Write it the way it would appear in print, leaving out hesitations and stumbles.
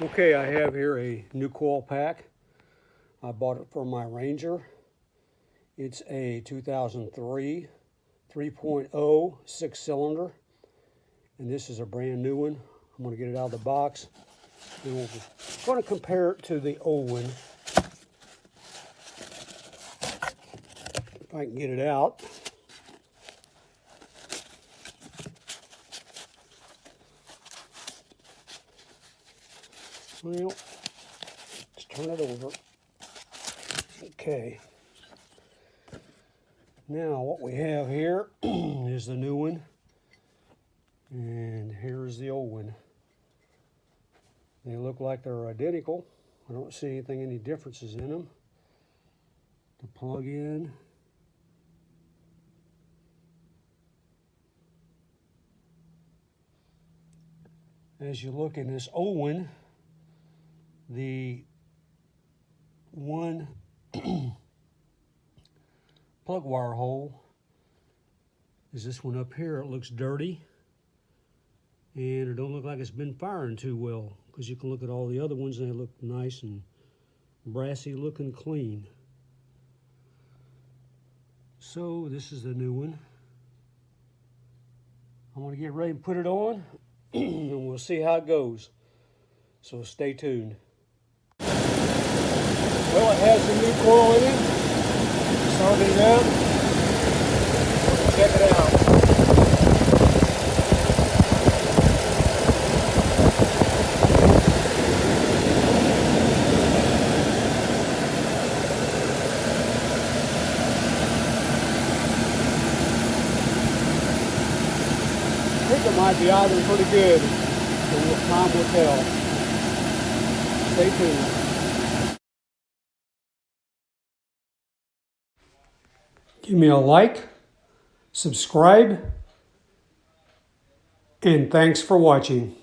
Okay, I have here a new coil pack. I bought it for my Ranger. It's a 2003 3.0 6-cylinder, and this is a brand new one. I'm going to get it out of the box, and we're going to compare it to the old one. If I can get it out. Well, let's turn it over. Okay. Now what we have here is the new one, and here's the old one. They look like they're identical. I don't see any differences in them. To plug in. As you look in this old one, the one plug wire hole is this one up here. It looks dirty, and it don't look like it's been firing too well, because you can look at all the other ones and they look nice and brassy looking clean. So this is the new one. I'm going to get ready to put it on and we'll see how it goes. So stay tuned. Well, it has some new coil in it. Started it up. Check it out. I think it might be idling pretty good, but time will tell. Stay tuned. Give me a like, subscribe, and thanks for watching.